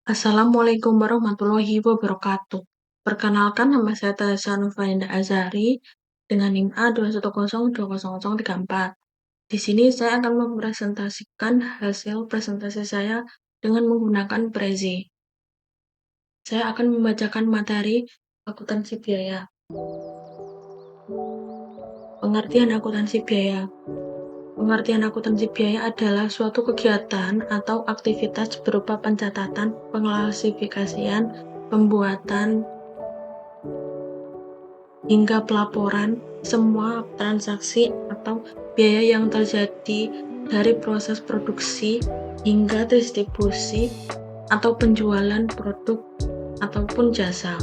Assalamualaikum warahmatullahi wabarakatuh. Perkenalkan, nama saya Tasya Nurfaindah Azhari dengan NIM A210200034. Di sini saya akan mempresentasikan hasil presentasi saya dengan menggunakan Prezi. Saya akan membacakan materi akuntansi biaya. Pengertian akuntansi biaya. Pengertian akuntansi biaya adalah suatu kegiatan atau aktivitas berupa pencatatan, pengklasifikasian, pembuatan, hingga pelaporan semua transaksi atau biaya yang terjadi dari proses produksi hingga distribusi atau penjualan produk ataupun jasa.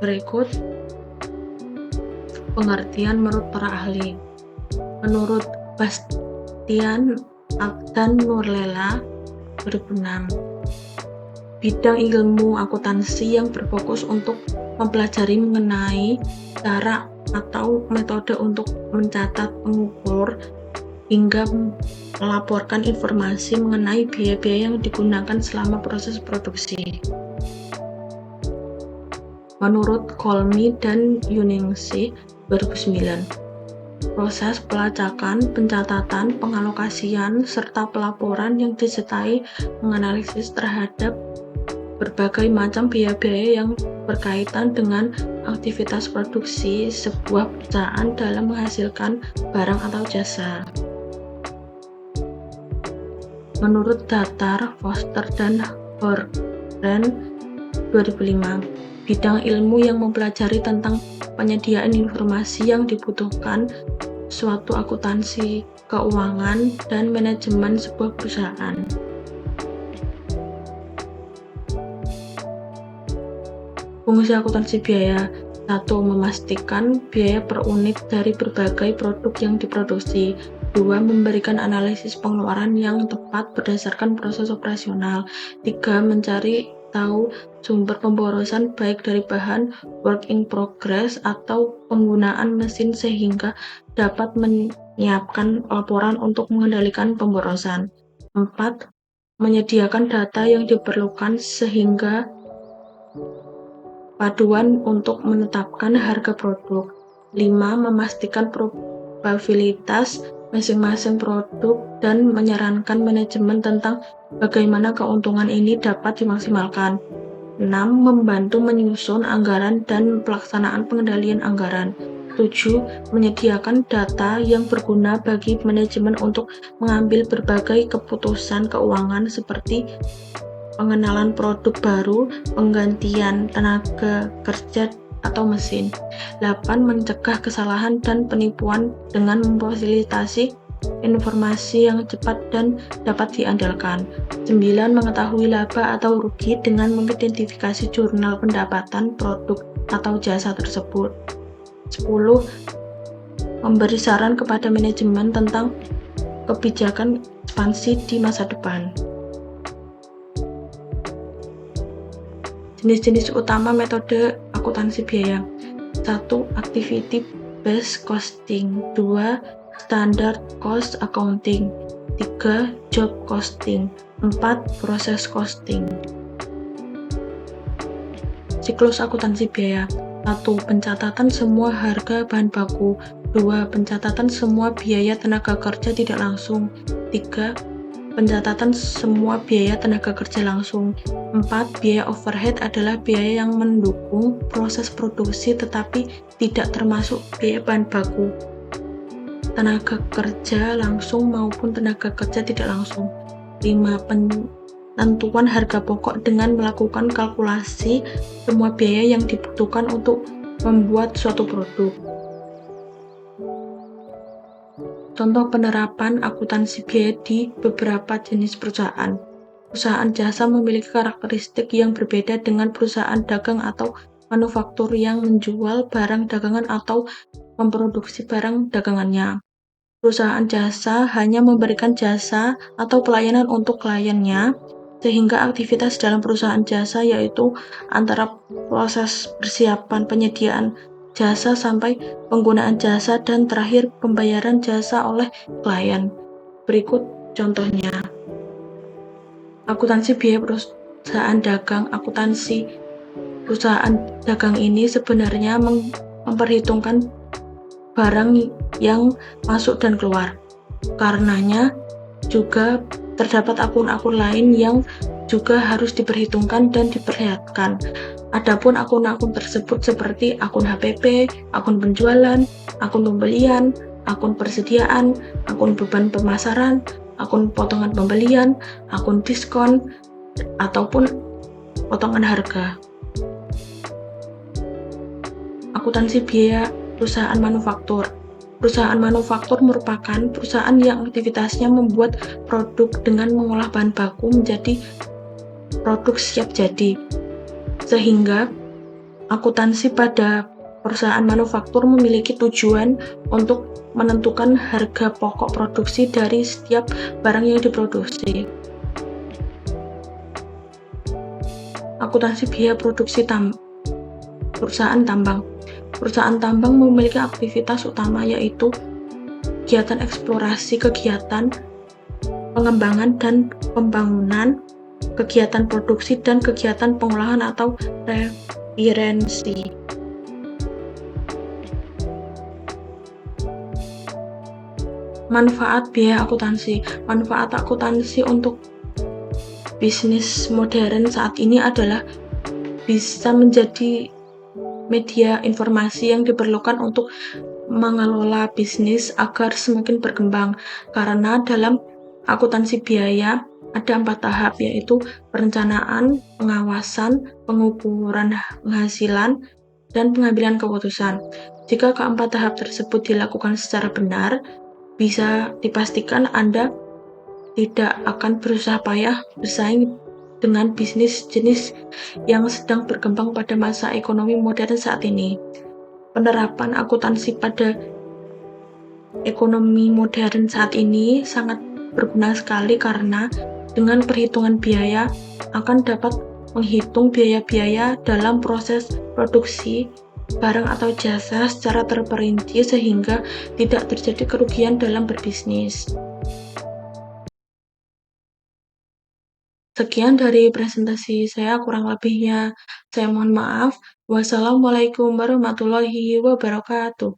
Berikut pengertian menurut para ahli. Menurut Bastian dan Nurlela 2006, bidang ilmu akuntansi yang berfokus untuk mempelajari mengenai cara atau metode untuk mencatat, mengukur, hingga melaporkan informasi mengenai biaya-biaya yang digunakan selama proses produksi. Menurut Kolmi dan Yuningsih 2009, proses pelacakan, pencatatan, pengalokasian, serta pelaporan yang disertai menganalisis terhadap berbagai macam biaya-biaya yang berkaitan dengan aktivitas produksi sebuah perusahaan dalam menghasilkan barang atau jasa. Menurut Datar, Foster, dan Horren 2005, bidang ilmu yang mempelajari tentang penyediaan informasi yang dibutuhkan suatu akuntansi keuangan dan manajemen sebuah perusahaan. Fungsi akuntansi biaya. 1. Memastikan biaya per unit dari berbagai produk yang diproduksi. 2. Memberikan analisis pengeluaran yang tepat berdasarkan proses operasional. 3. Mencari tahu sumber pemborosan baik dari bahan work in progress atau penggunaan mesin sehingga dapat menyiapkan laporan untuk mengendalikan pemborosan. 4. Menyediakan data yang diperlukan sehingga paduan untuk menetapkan harga produk. 5. Memastikan probabilitas masing-masing produk dan menyarankan manajemen tentang bagaimana keuntungan ini dapat dimaksimalkan. 6. Membantu menyusun anggaran dan pelaksanaan pengendalian anggaran. 7. Menyediakan data yang berguna bagi manajemen untuk mengambil berbagai keputusan keuangan seperti pengenalan produk baru, penggantian tenaga kerja atau mesin. 8. Mencegah kesalahan dan penipuan dengan memfasilitasi informasi yang cepat dan dapat diandalkan. 9. Mengetahui laba atau rugi dengan mengidentifikasi jurnal pendapatan produk atau jasa tersebut. 10. Memberi saran kepada manajemen tentang kebijakan ekspansi di masa depan. Jenis-jenis utama metode akuntansi biaya. 1. Activity based costing. 2. Standard cost accounting. 3. Job costing. 4. Proses costing. Siklus akuntansi biaya. 1. Pencatatan semua harga bahan baku. 2. Pencatatan semua biaya tenaga kerja tidak langsung. 3. Pencatatan semua biaya tenaga kerja langsung. 4. Biaya overhead adalah biaya yang mendukung proses produksi tetapi tidak termasuk biaya bahan baku, tenaga kerja langsung maupun tenaga kerja tidak langsung. 5. Penentuan harga pokok dengan melakukan kalkulasi semua biaya yang dibutuhkan untuk membuat suatu produk. Contoh penerapan akuntansi biaya di beberapa jenis perusahaan. Perusahaan jasa memiliki karakteristik yang berbeda dengan perusahaan dagang atau manufaktur yang menjual barang dagangan atau memproduksi barang dagangannya. Perusahaan jasa hanya memberikan jasa atau pelayanan untuk kliennya, sehingga aktivitas dalam perusahaan jasa yaitu antara proses persiapan penyediaan jasa sampai penggunaan jasa dan terakhir pembayaran jasa oleh klien. Berikut contohnya. Akuntansi biaya perusahaan dagang. Akuntansi perusahaan dagang ini sebenarnya memperhitungkan barang yang masuk dan keluar. Karenanya juga terdapat akun-akun lain yang juga harus diperhitungkan dan diperlihatkan. Adapun akun-akun tersebut seperti akun HPP, akun penjualan, akun pembelian, akun persediaan, akun beban pemasaran, akun potongan pembelian, akun diskon, ataupun potongan harga. Akuntansi biaya perusahaan manufaktur. Perusahaan manufaktur merupakan perusahaan yang aktivitasnya membuat produk dengan mengolah bahan baku menjadi produk siap jadi. Sehingga akuntansi pada perusahaan manufaktur memiliki tujuan untuk menentukan harga pokok produksi dari setiap barang yang diproduksi. Akuntansi biaya produksi perusahaan tambang. Perusahaan tambang memiliki aktivitas utama yaitu kegiatan eksplorasi, kegiatan pengembangan dan pembangunan, kegiatan produksi, dan kegiatan pengolahan atau refinery. Manfaat biaya akuntansi. Manfaat akuntansi untuk bisnis modern saat ini adalah bisa menjadi media informasi yang diperlukan untuk mengelola bisnis agar semakin berkembang. Karena dalam akuntansi biaya ada 4 tahap, yaitu perencanaan, pengawasan, pengukuran penghasilan, dan pengambilan keputusan. Jika keempat tahap tersebut dilakukan secara benar, bisa dipastikan Anda tidak akan berusaha payah bersaing dengan bisnis jenis yang sedang berkembang pada masa ekonomi modern saat ini. Penerapan akuntansi pada ekonomi modern saat ini sangat berguna sekali karena dengan perhitungan biaya akan dapat menghitung biaya-biaya dalam proses produksi barang atau jasa secara terperinci sehingga tidak terjadi kerugian dalam berbisnis. Sekian dari presentasi saya, kurang lebihnya saya mohon maaf. Wassalamualaikum warahmatullahi wabarakatuh.